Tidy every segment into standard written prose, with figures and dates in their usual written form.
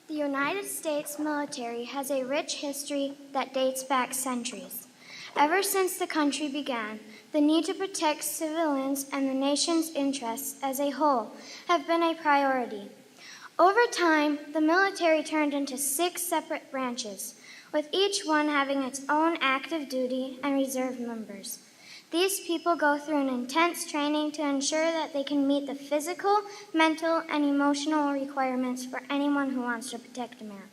The United States military has a rich history that dates back centuries. Ever since the country began, the need to protect civilians and the nation's interests as a whole have been a priority. Over time, the military turned into 6 separate branches, with each one having its own active duty and reserve members. These people go through an intense training to ensure that they can meet the physical, mental, and emotional requirements for anyone who wants to protect America.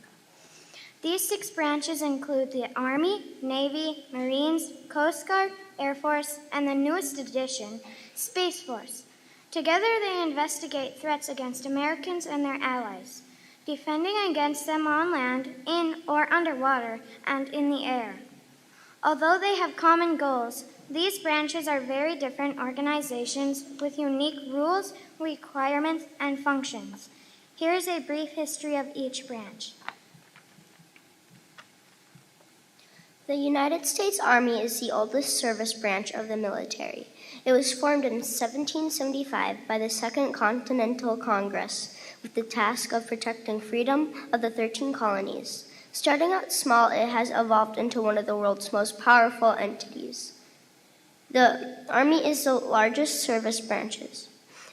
These 6 branches include the Army, Navy, Marines, Coast Guard, Air Force, and the newest addition, Space Force. Together they investigate threats against Americans and their allies, defending against them on land, in or underwater, and in the air. Although they have common goals, these branches are very different organizations with unique rules, requirements, and functions. Here is a brief history of each branch. The United States Army is the oldest service branch of the military. It was formed in 1775 by the Second Continental Congress with the task of protecting freedom of the 13 colonies. Starting out small, it has evolved into one of the world's most powerful entities. The Army is the largest service branches.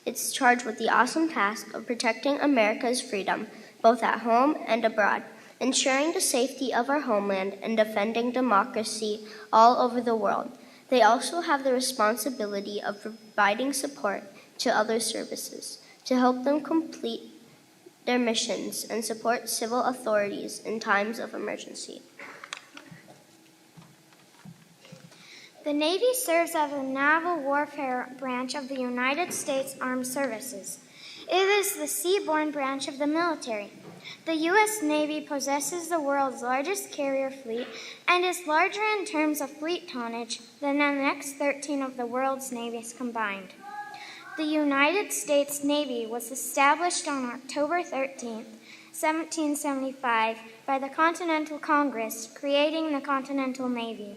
It's charged with the awesome task of protecting America's freedom, both at home and abroad, ensuring the safety of our homeland and defending democracy all over the world. They also have the responsibility of providing support to other services to help them complete their missions and support civil authorities in times of emergency. The Navy serves as a naval warfare branch of the United States Armed Services. It is the seaborne branch of the military. The U.S. Navy possesses the world's largest carrier fleet and is larger in terms of fleet tonnage than the next 13 of the world's navies combined. The United States Navy was established on October 13, 1775, by the Continental Congress, creating the Continental Navy.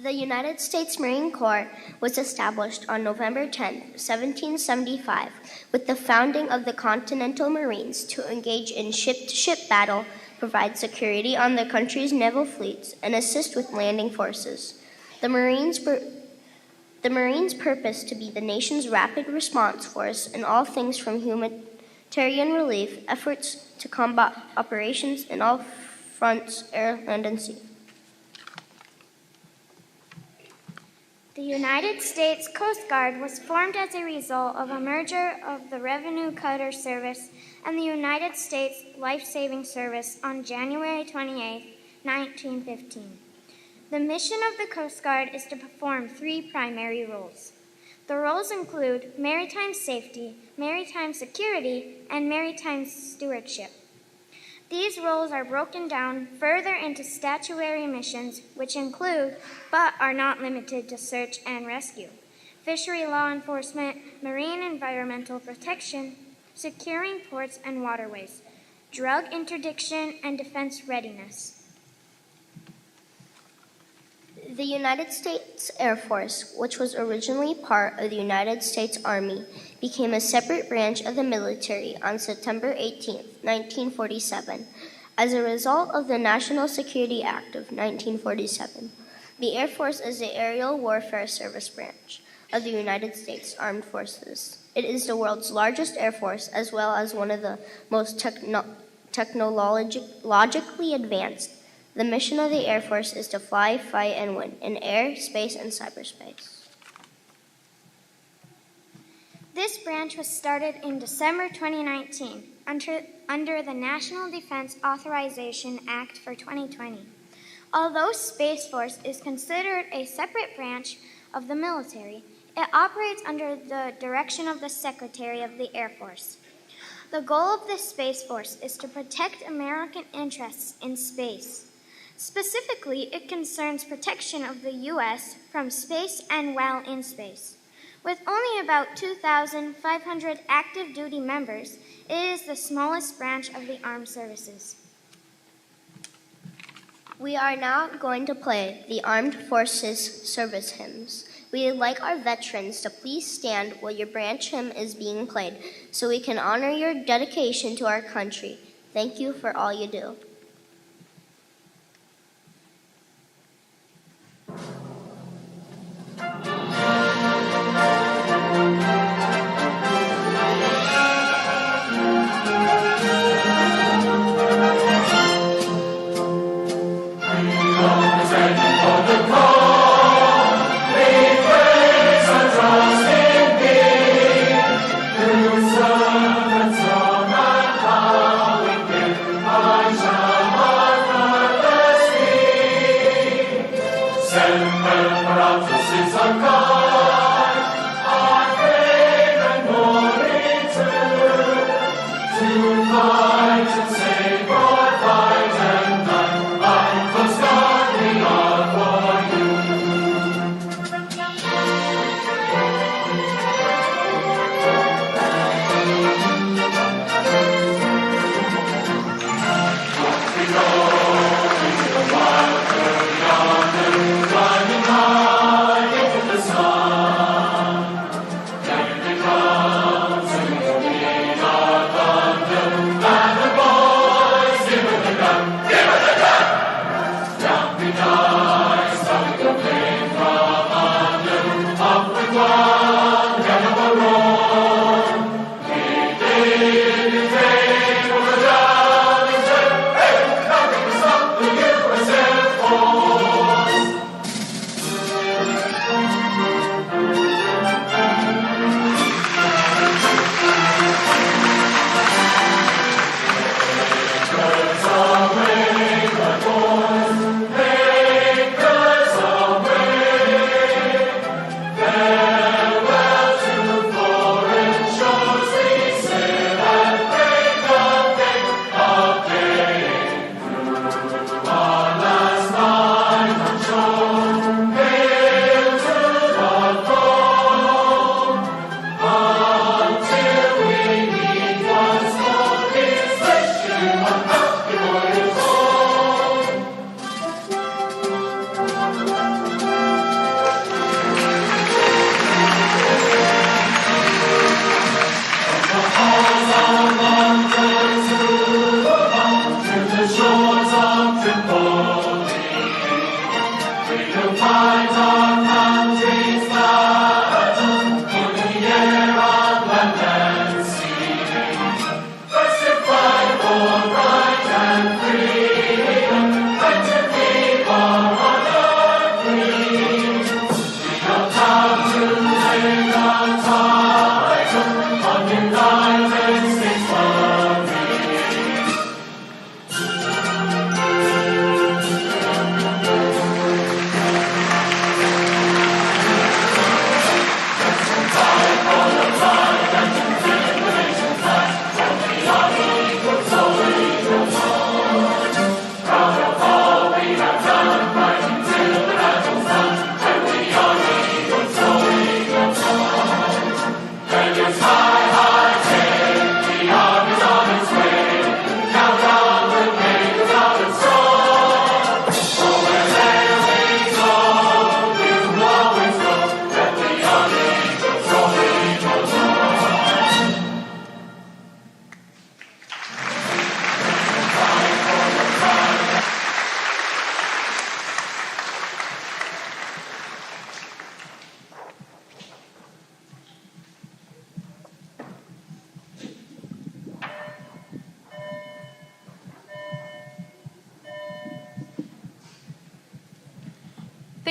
The United States Marine Corps was established on November 10, 1775, with the founding of the Continental Marines to engage in ship-to-ship battle, provide security on the country's naval fleets, and assist with landing forces. The Marines' purpose to be the nation's rapid response force in all things from humanitarian relief efforts to combat operations in all fronts, air, land, and sea. The United States Coast Guard was formed as a result of a merger of the Revenue Cutter Service and the United States Life-Saving Service on January 28, 1915. The mission of the Coast Guard is to perform 3 primary roles. The roles include maritime safety, maritime security, and maritime stewardship. These roles are broken down further into statutory missions, which include, but are not limited to, search and rescue, fishery law enforcement, marine environmental protection, securing ports and waterways, drug interdiction, and defense readiness. The United States Air Force, which was originally part of the United States Army, became a separate branch of the military on September 18, 1947, as a result of the National Security Act of 1947. The Air Force is the aerial warfare service branch. of the United States Armed Forces. It is the world's largest air force, as well as one of the most technologically advanced. The mission of the Air Force is to fly, fight, and win in air, space, and cyberspace. This branch was started in December 2019 under the National Defense Authorization Act for 2020. Although Space Force is considered a separate branch of the military, it operates under the direction of the Secretary of the Air Force. The goal of this Space Force is to protect American interests in space. Specifically, it concerns protection of the U.S. from space and while in space. With only about 2,500 active duty members, it is the smallest branch of the armed services. We are now going to play the Armed Forces Service Hymns. We would like our veterans to please stand while your branch hymn is being played so we can honor your dedication to our country. Thank you for all you do.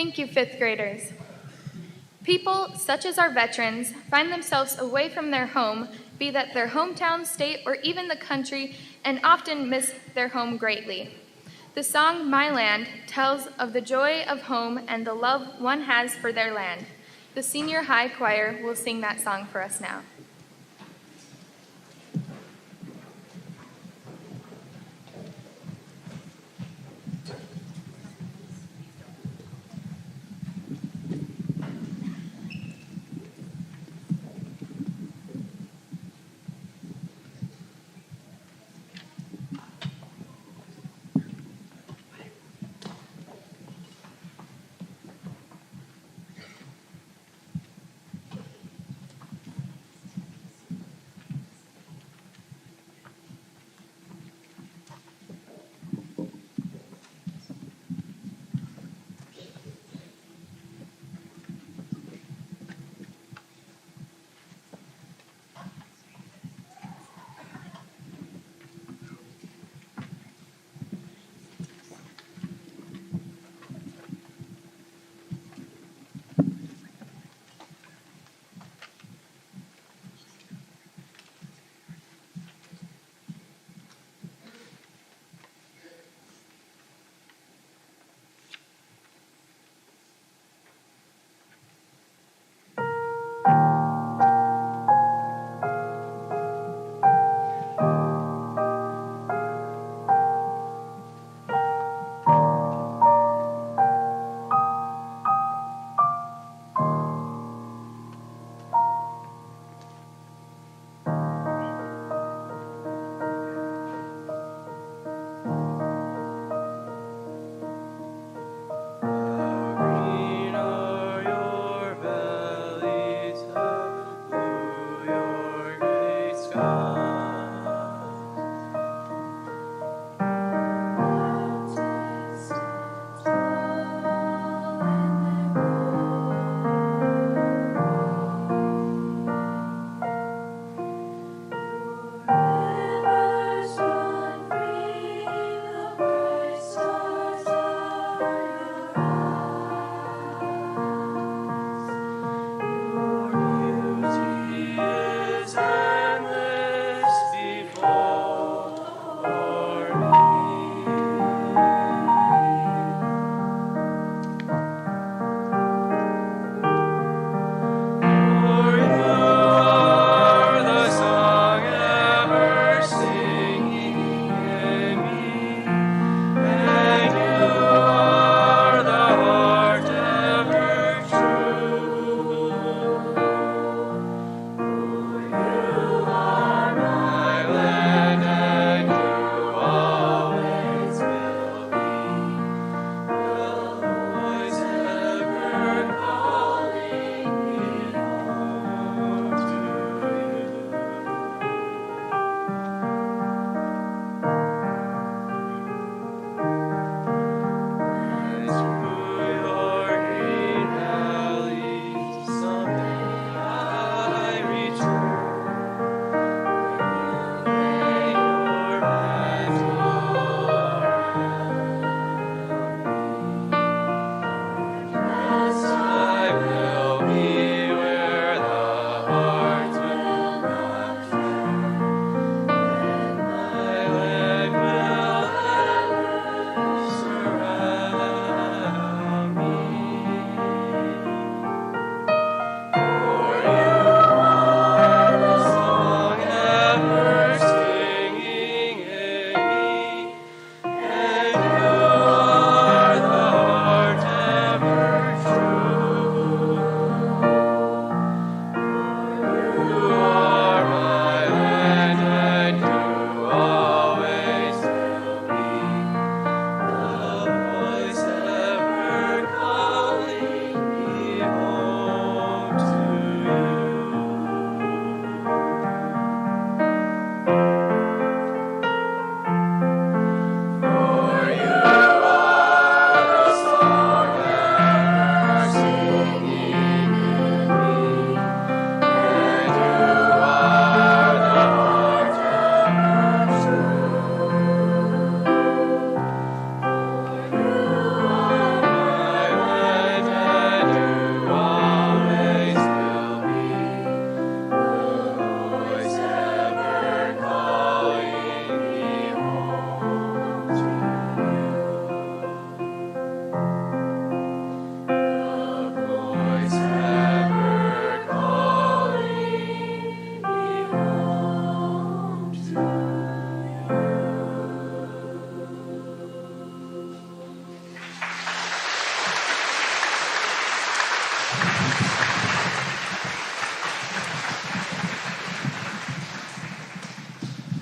Thank you, fifth graders. People, such as our veterans, find themselves away from their home, be that their hometown, state, or even the country, and often miss their home greatly. The song My Land tells of the joy of home and the love one has for their land. The senior high choir will sing that song for us now.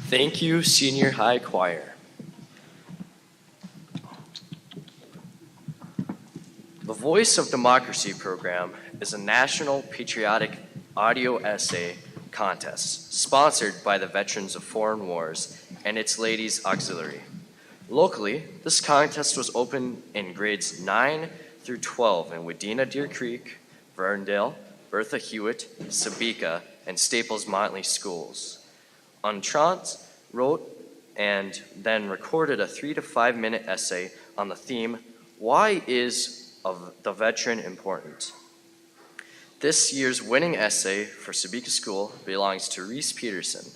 Thank you, Senior High Choir. The Voice of Democracy program is a national patriotic audio essay contest sponsored by the Veterans of Foreign Wars and its Ladies Auxiliary. Locally, this contest was open in grades 9 through 12 in Wadena Deer Creek, Verndale, Bertha Hewitt, Sebeka, and Staples Motley schools. Entrant wrote and then recorded a 3 to 5 minute essay on the theme, Why is of the Veteran Important? This year's winning essay for Sebeka School belongs to Reese Peterson,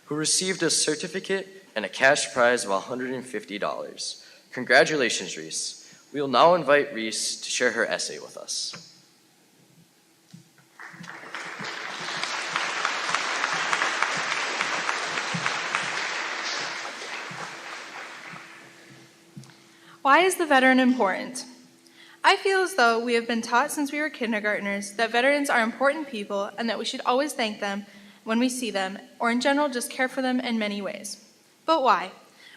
who received a certificate and a cash prize of $150. Congratulations, Reese. We will now invite Reese to share her essay with us. Why is the veteran important? I feel as though we have been taught since we were kindergartners that veterans are important people and that we should always thank them when we see them, or in general just care for them in many ways. But why?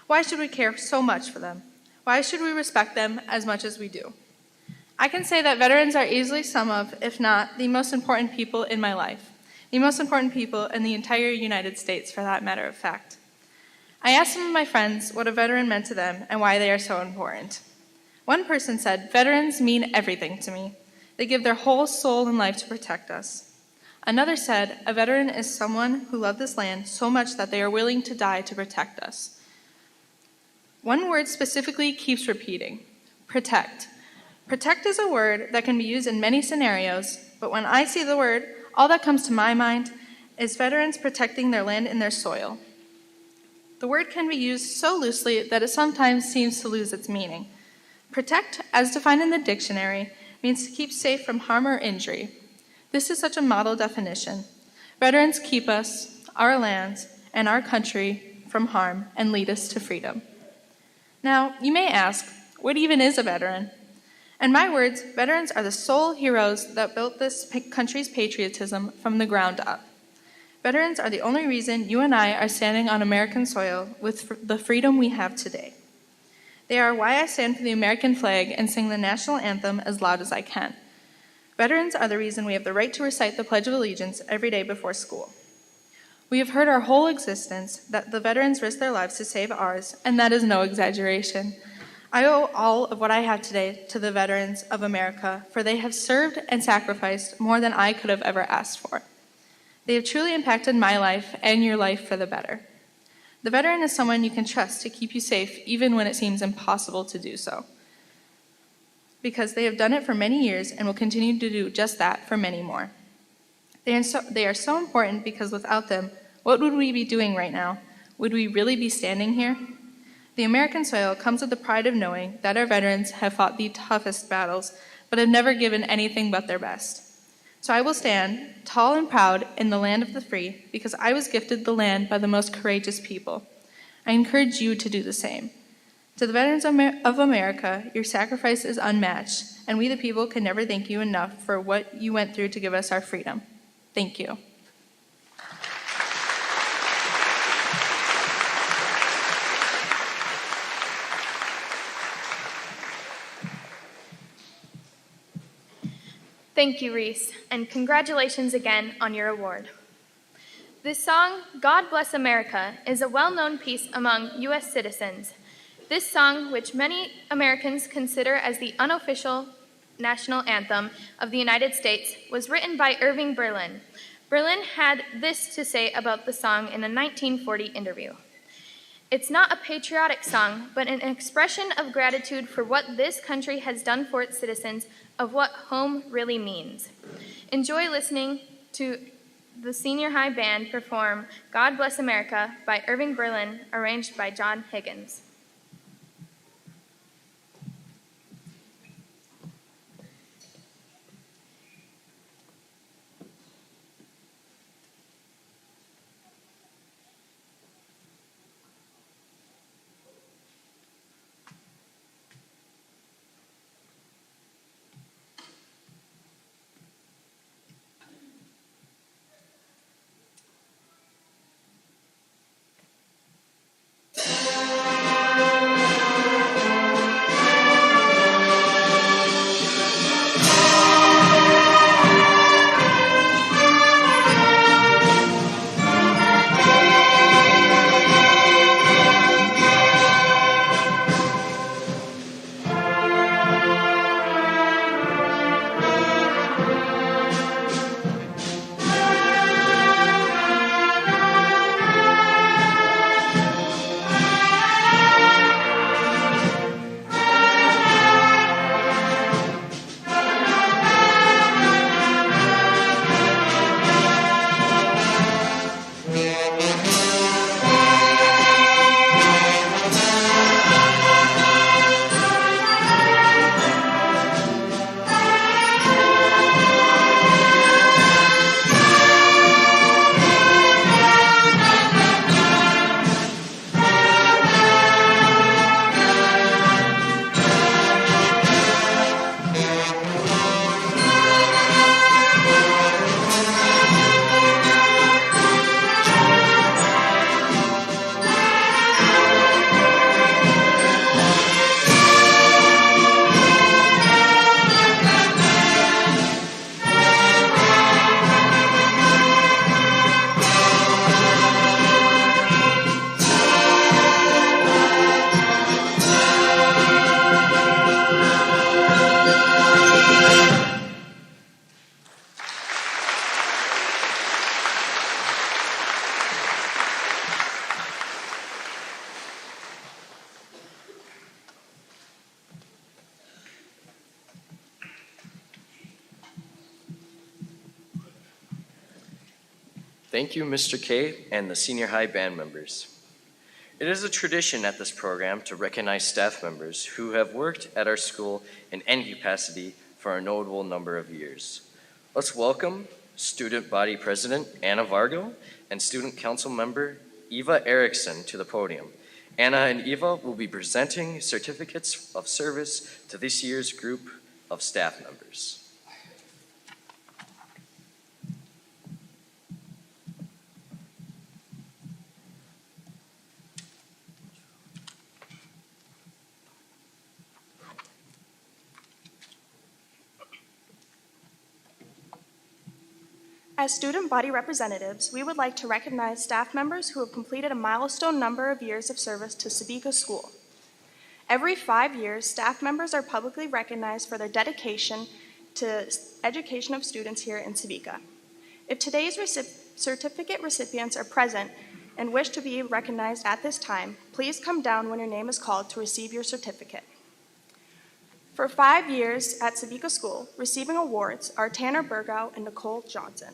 Why should we care so much for them? Why should we respect them as much as we do? I can say that veterans are easily some of, if not, the most important people in my life, the most important people in the entire United States, for that matter of fact. I asked some of my friends what a veteran meant to them and why they are so important. One person said, "Veterans mean everything to me. They give their whole soul and life to protect us." Another said, "A veteran is someone who loved this land so much that they are willing to die to protect us." One word specifically keeps repeating, protect. Protect is a word that can be used in many scenarios, but when I see the word, all that comes to my mind is veterans protecting their land and their soil. The word can be used so loosely that it sometimes seems to lose its meaning. Protect, as defined in the dictionary, means to keep safe from harm or injury. This is such a model definition. Veterans keep us, our lands, and our country from harm and lead us to freedom. Now, you may ask, what even is a veteran? In my words, veterans are the sole heroes that built this country's patriotism from the ground up. Veterans are the only reason you and I are standing on American soil with the freedom we have today. They are why I stand for the American flag and sing the national anthem as loud as I can. Veterans are the reason we have the right to recite the Pledge of Allegiance every day before school. We have heard our whole existence that the veterans risked their lives to save ours, and that is no exaggeration. I owe all of what I have today to the veterans of America, for they have served and sacrificed more than I could have ever asked for. They have truly impacted my life and your life for the better. The veteran is someone you can trust to keep you safe even when it seems impossible to do so, because they have done it for many years and will continue to do just that for many more. They are so important because without them, what would we be doing right now? Would we really be standing here? The American soil comes with the pride of knowing that our veterans have fought the toughest battles, but have never given anything but their best. So I will stand, tall and proud, in the land of the free, because I was gifted the land by the most courageous people. I encourage you to do the same. To the veterans of America, your sacrifice is unmatched, and we the people can never thank you enough for what you went through to give us our freedom. Thank you. Thank you, Reese, and congratulations again on your award. This song, God Bless America, is a well-known piece among U.S. citizens. This song, which many Americans consider as the unofficial national anthem of the United States, was written by Irving Berlin. Berlin had this to say about the song in a 1940 interview. "It's not a patriotic song, but an expression of gratitude for what this country has done for its citizens, of what home really means." Enjoy listening to the Senior High Band perform God Bless America by Irving Berlin, arranged by John Higgins. Thank you, Mr. K and the senior high band members. It is a tradition at this program to recognize staff members who have worked at our school in any capacity for a notable number of years. Let's welcome Student Body President Anna Vargo and Student Council Member Eva Erickson to the podium. Anna and Eva will be presenting certificates of service to this year's group of staff members. As student body representatives, we would like to recognize staff members who have completed a milestone number of years of service to Sebeka School. Every 5 years, staff members are publicly recognized for their dedication to education of students here in Sebeka. If today's certificate recipients are present and wish to be recognized at this time, please come down when your name is called to receive your certificate. For 5 years at Sebeka School, receiving awards are Tanner Burgow and Nicole Johnson.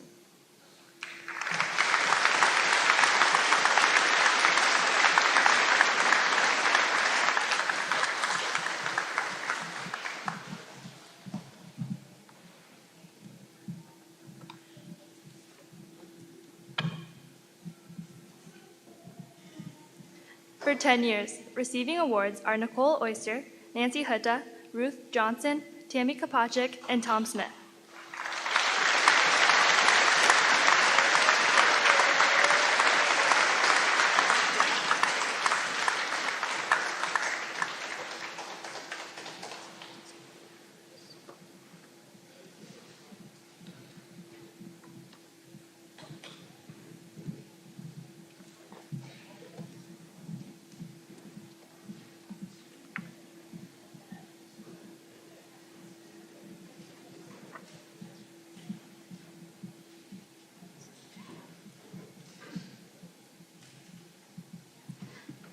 For 10 years, receiving awards are Nicole Oyster, Nancy Hutta, Ruth Johnson, Tammy Kopachik, and Tom Smith.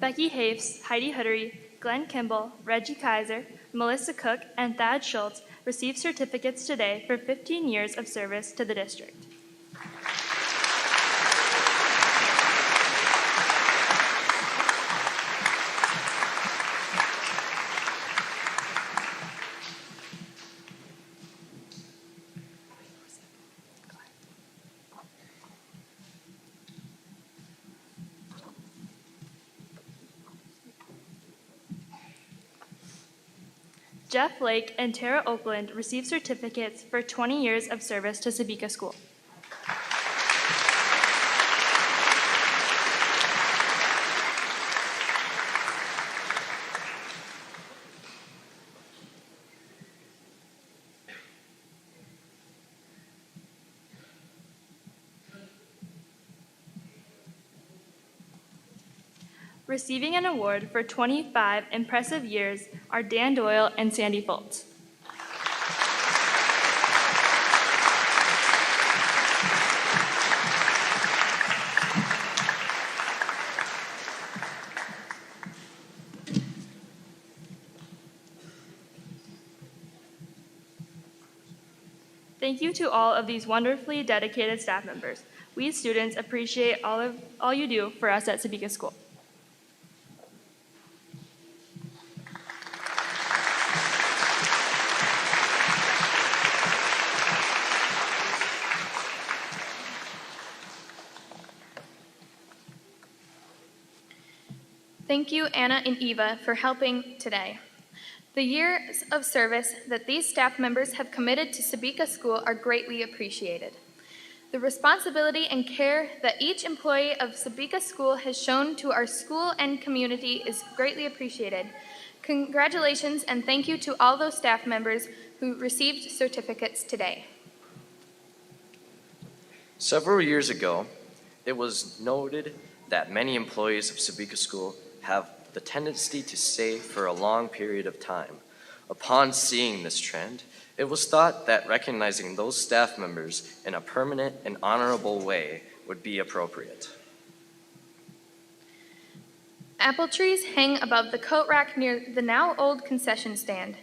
Becky Hafes, Heidi Huttery, Glenn Kimball, Reggie Kaiser, Melissa Cook, and Thad Schultz received certificates today for 15 years of service to the district. Jeff Lake and Tara Oakland received certificates for 20 years of service to Sebeka School. Receiving an award for 25 impressive years are Dan Doyle and Sandy Foltz. Thank you to all of these wonderfully dedicated staff members. We students appreciate all you do for us at Sebeka School. Thank you, Anna and Eva, for helping today. The years of service that these staff members have committed to Sebeka School are greatly appreciated. The responsibility and care that each employee of Sebeka School has shown to our school and community is greatly appreciated. Congratulations and thank you to all those staff members who received certificates today. Several years ago, it was noted that many employees of Sebeka School have the tendency to stay for a long period of time. Upon seeing this trend, it was thought that recognizing those staff members in a permanent and honorable way would be appropriate. Apple trees hang above the coat rack near the now old concession stand.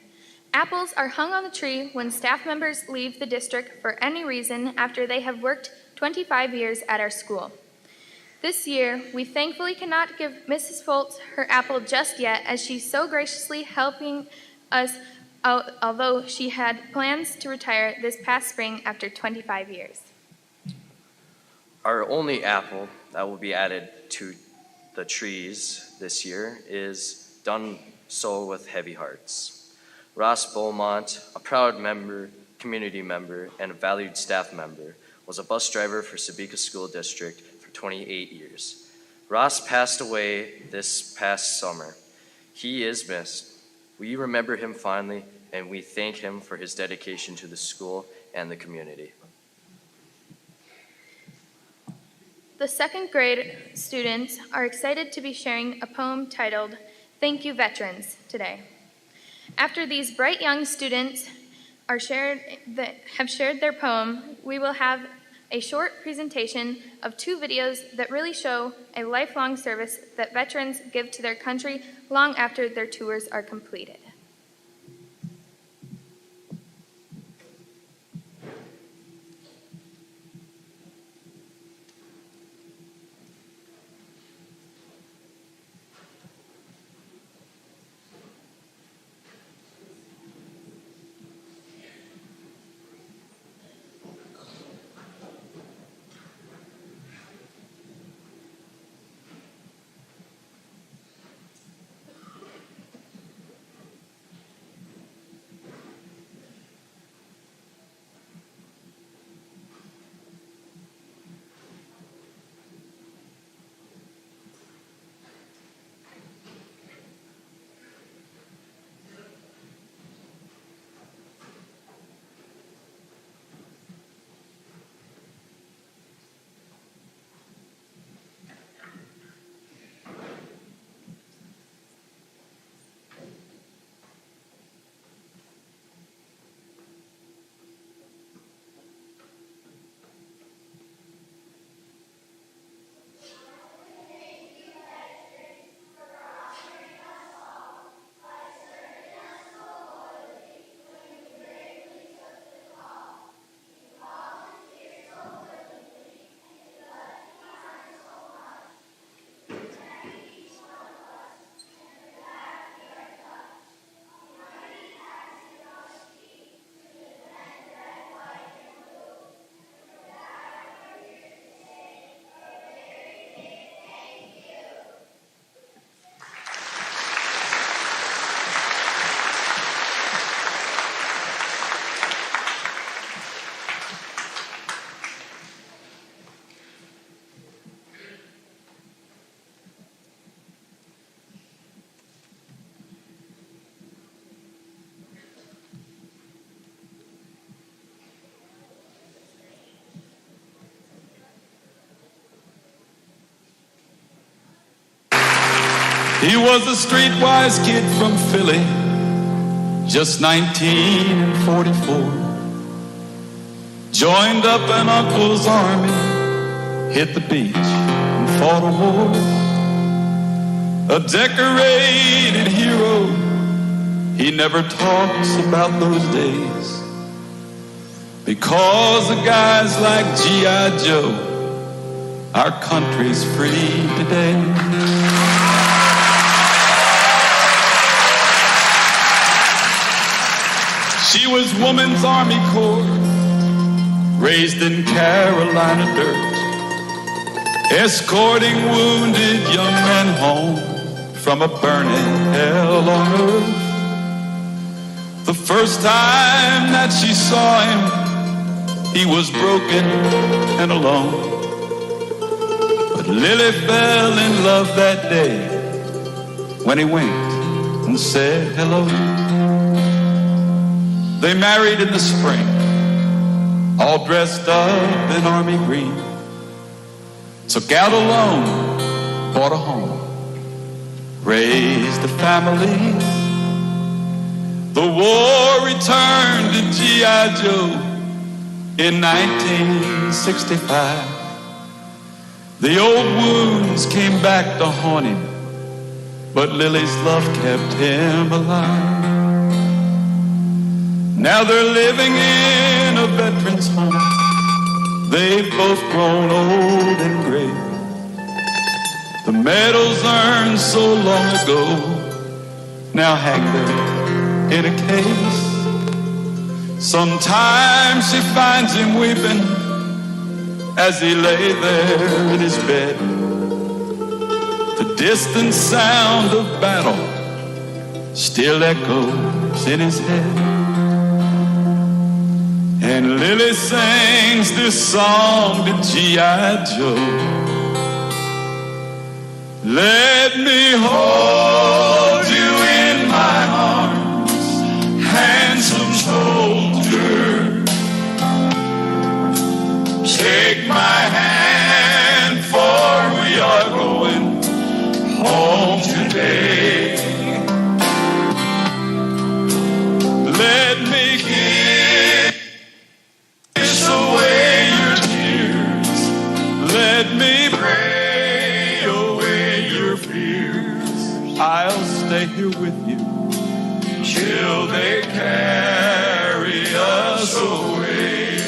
Apples are hung on the tree when staff members leave the district for any reason after they have worked 25 years at our school. This year, we thankfully cannot give Mrs. Foltz her apple just yet, as she's so graciously helping us out, although she had plans to retire this past spring after 25 years. Our only apple that will be added to the trees this year is done so with heavy hearts. Ross Beaumont, a proud member, community member, and a valued staff member, was a bus driver for Sebeka School District for 28 years. Ross passed away this past summer. He is missed. We remember him fondly, and we thank him for his dedication to the school and the community. The second grade students are excited to be sharing a poem titled "Thank You Veterans" today. After these bright young students have shared their poem, we will have a short presentation of 2 videos that really show a lifelong service that veterans give to their country long after their tours are completed. He was a streetwise kid from Philly, just 19 and 44. Joined up in Uncle's army, hit the beach and fought a war. A decorated hero, he never talks about those days, because of guys like G.I. Joe, our country's free today. She was Woman's Army Corps, raised in Carolina dirt, escorting wounded young men home from a burning hell on earth. The first time that she saw him, he was broken and alone. But Lily fell in love that day when he winked and said hello. They married in the spring, all dressed up in army green. Took out a loan, bought a home, raised a family. The war returned to G.I. Joe in 1965. The old wounds came back to haunt him, but Lily's love kept him alive. Now they're living in a veteran's home. they've both grown old and gray. The medals earned so long ago now hang there in a case. Sometimes she finds him weeping as he lay there in his bed. The distant sound of battle still echoes in his head. And Lily sings this song to G.I. Joe. Let me hold you in my arms, handsome soldier. Take my hand, for we are going home today. Let me kiss away your tears. Let me pray away your fears. I'll stay here with you till they carry us away.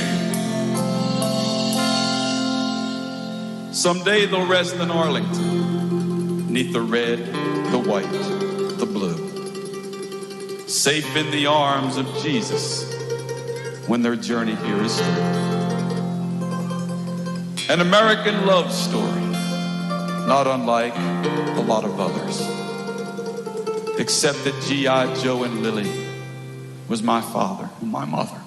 Someday they'll rest in Arlington, neath the red, the white, the blue, safe in the arms of Jesus when their journey here is through. An American love story, not unlike a lot of others, except that G.I. Joe and Lily was my father and my mother.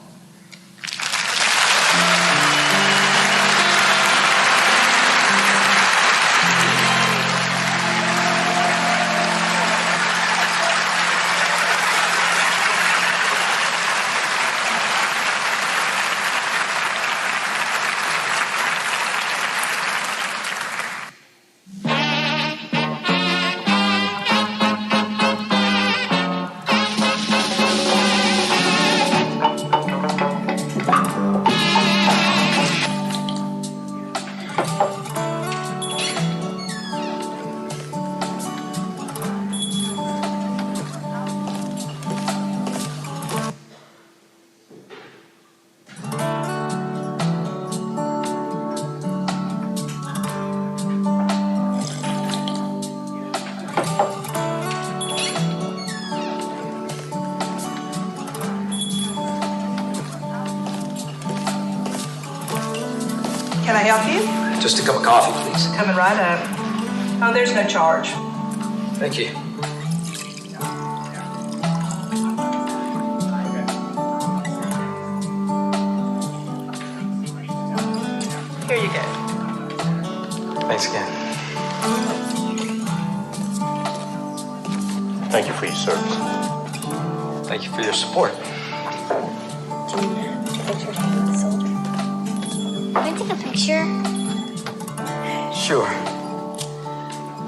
Can I help you? Just a cup of coffee, please. Coming right up. Oh, there's no charge. Thank you. Here you go. Thanks again. Thank you for your service. Thank you for your support. Can I take a picture? Sure.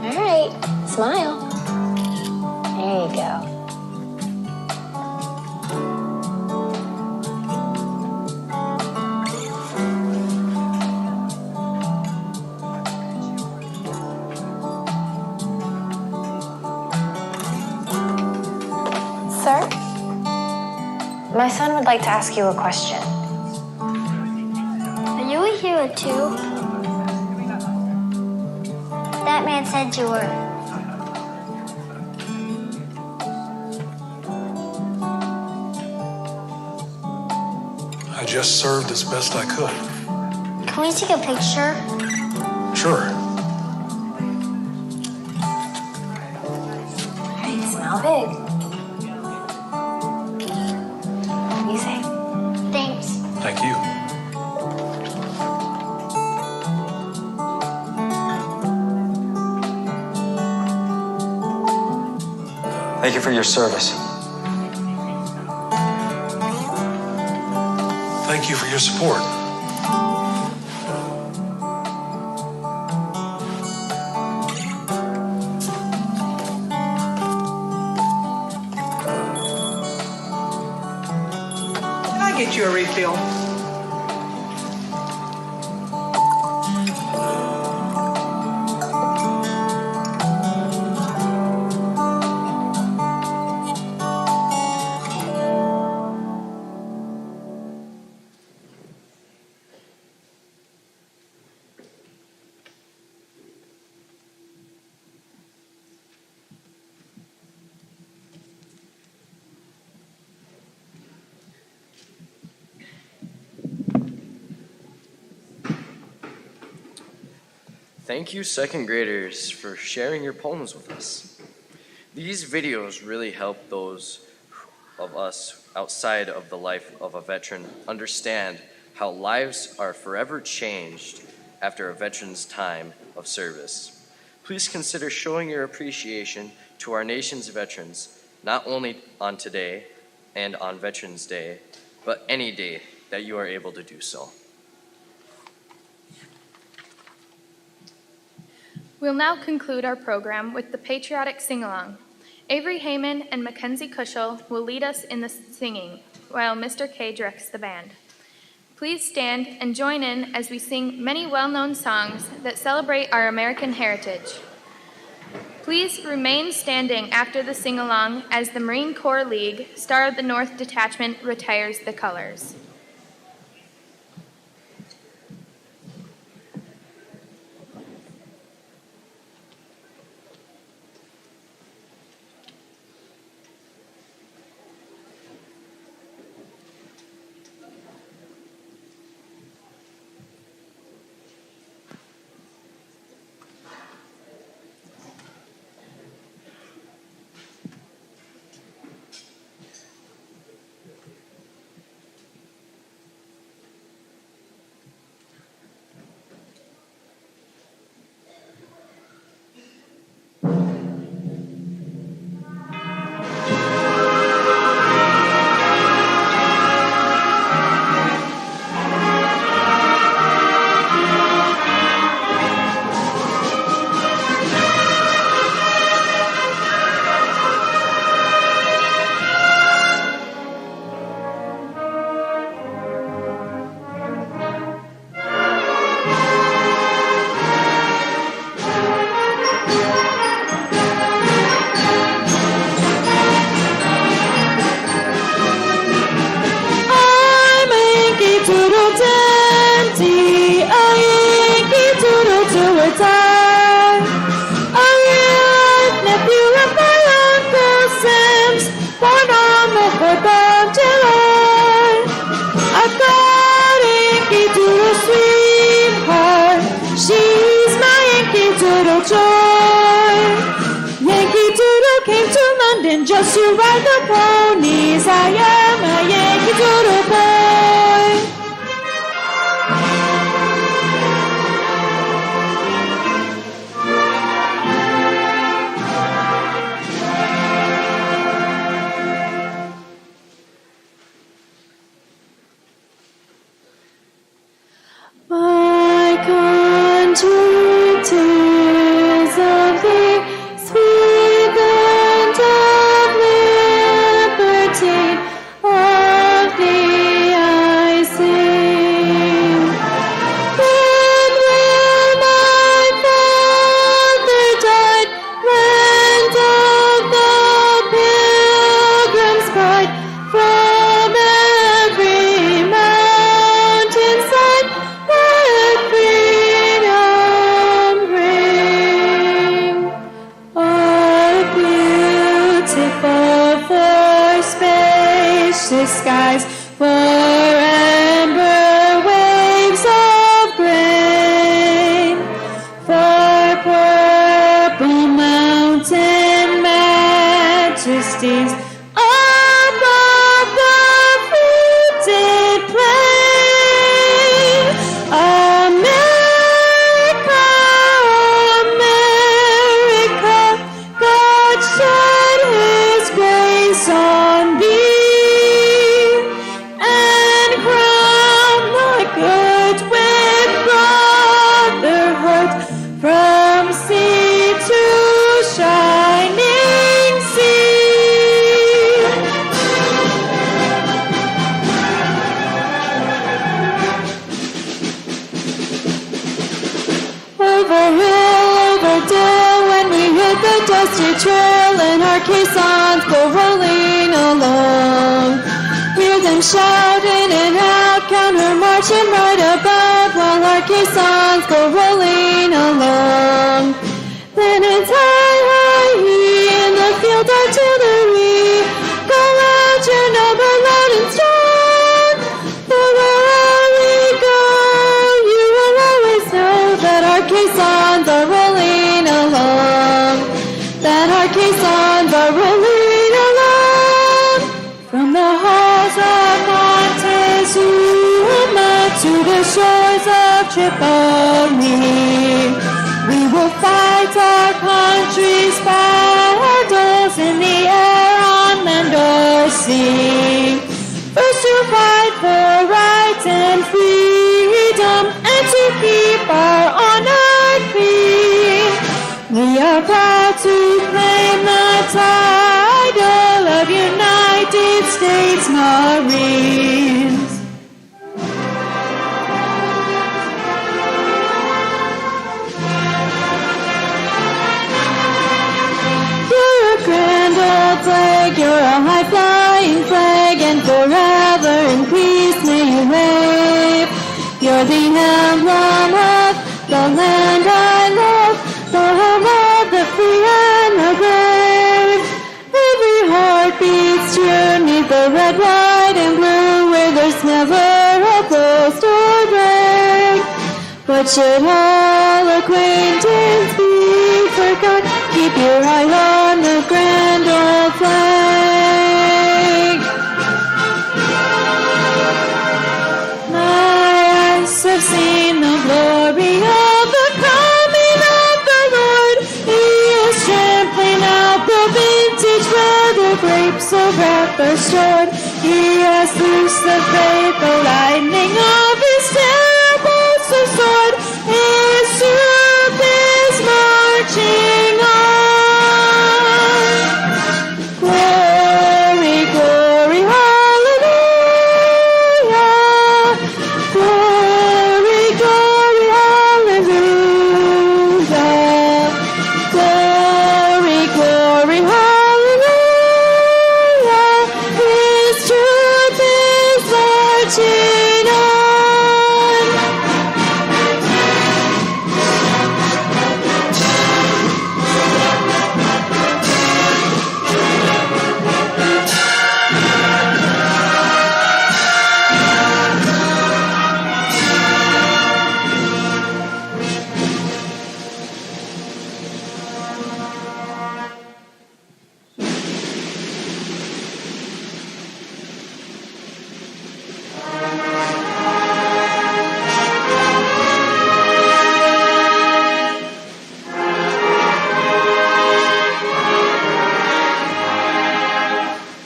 All right, smile. There you go. Sir, my son would like to ask you a question. Are you a hero too? That man said you were. I just served as best I could. Can we take a picture? Sure. Hey, smile big. What do you say? Thanks. Thank you. Thank you for your service. Thank you for your support. Can I get you a refill? Thank you, second graders, for sharing your poems with us. These videos really help those of us outside of the life of a veteran understand how lives are forever changed after a veteran's time of service. Please consider showing your appreciation to our nation's veterans, not only on today and on Veterans Day, but any day that you are able to do so. We'll now conclude our program with the patriotic sing-along. Avery Heyman and Mackenzie Cushel will lead us in the singing, while Mr. K directs the band. Please stand and join in as we sing many well-known songs that celebrate our American heritage. Please remain standing after the sing-along as the Marine Corps League, Star of the North Detachment, retires the colors. Just to ride the ponies, I am a Yankee Doodle boy. My country, 'tis of thee, sweet land of liberty, of thee I sing. When will my father died, land of the pilgrim's pride, from every mountainside, let freedom ring. Oh, beautiful for spacious skies, for amber waves of grain, for purple mountain majesties above the fruited plain. America, America, God shed his grace on thee, and crown thy good with brotherhood, from sea to shining sea. Over hill, over dale, when we hit the dusty trail, and our caissons go rolling along. Hear them shout in and out, counter marching right above, while our caissons go rolling along. Then it's high, high, in the field artillery, call out your number loud and strong. For wherever we go, you will always know that our caissons Tripoli. We will fight our country's battles in the air, on land or sea. First to fight for rights and freedom, and to keep our honor free. We are proud to claim the title of United States Marines. You're a grand old flag, you're a high-flying flag, and forever in peace may you wave. You're the emblem of the land I love, the home of the free and the brave. Every heart beats true 'neath the red, white, and blue, where there's never a boast or break. But should all acquaintance be forgot, keep your eye on the grand old flag. My eyes have seen the glory of the coming of the Lord. He is trampling out the vintage where the grapes of wrath are stored. He has loosed the faithful lightning of his terrible sword. His troop is marching on. Glory, glory, hallelujah. Glory, glory, hallelujah. Glory, glory, hallelujah. His truth is marching on.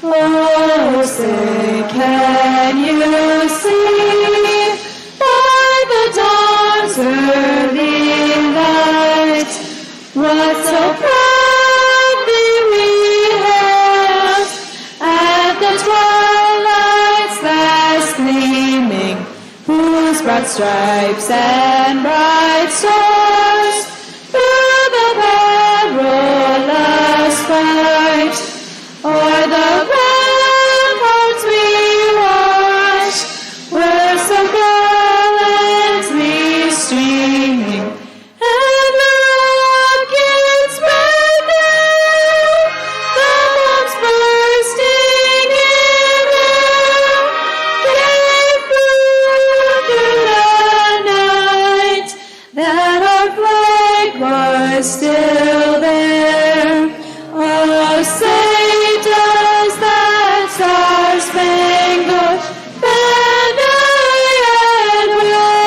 Oh, say, can you see by the dawn's early light what so proudly we hailed at the twilight's last gleaming, whose broad stripes and bright stars through the perilous fight o'er the ramparts we watched were so gallantly streaming, and the rockets spread down, the bombs bursting in air, gave proof through the night that our flag was still there. Oh, say does that star-spangled banner yet wave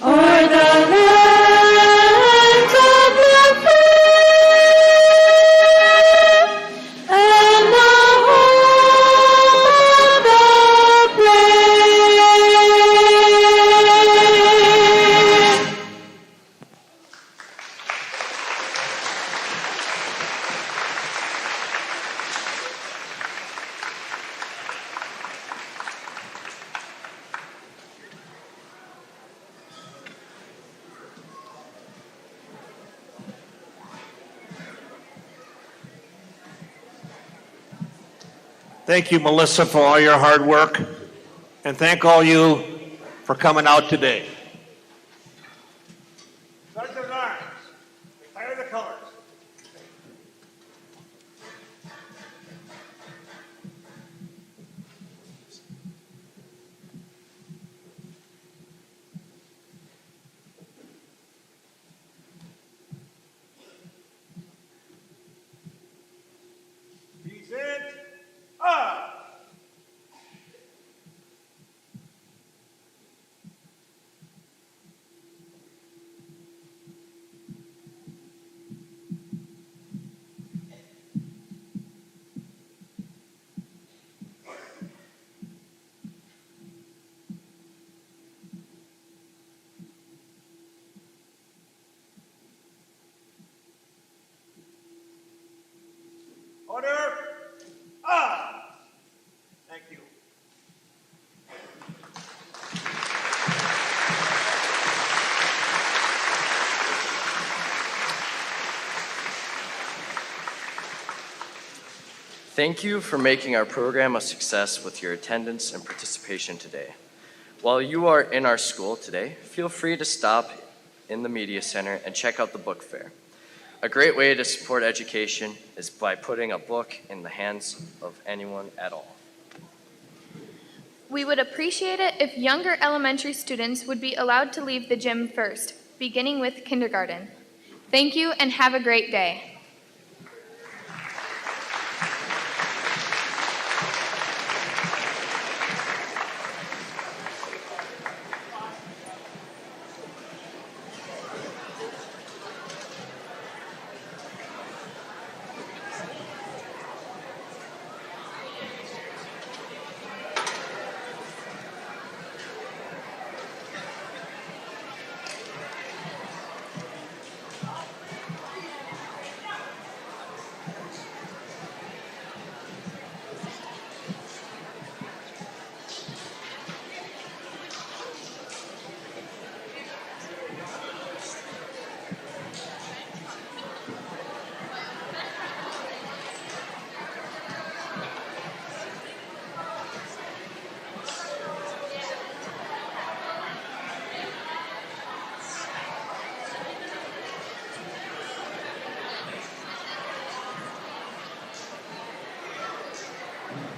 o'er the land of the free and the home of the brave? Thank you, Melissa, for all your hard work, and thank all you for coming out today. Sergeant at Arms, declare the colors. Present up. Thank you for making our program a success with your attendance and participation today. While you are in our school today, feel free to stop in the Media Center and check out the book fair. A great way to support education is by putting a book in the hands of anyone at all. We would appreciate it if younger elementary students would be allowed to leave the gym first, beginning with kindergarten. Thank you and have a great day.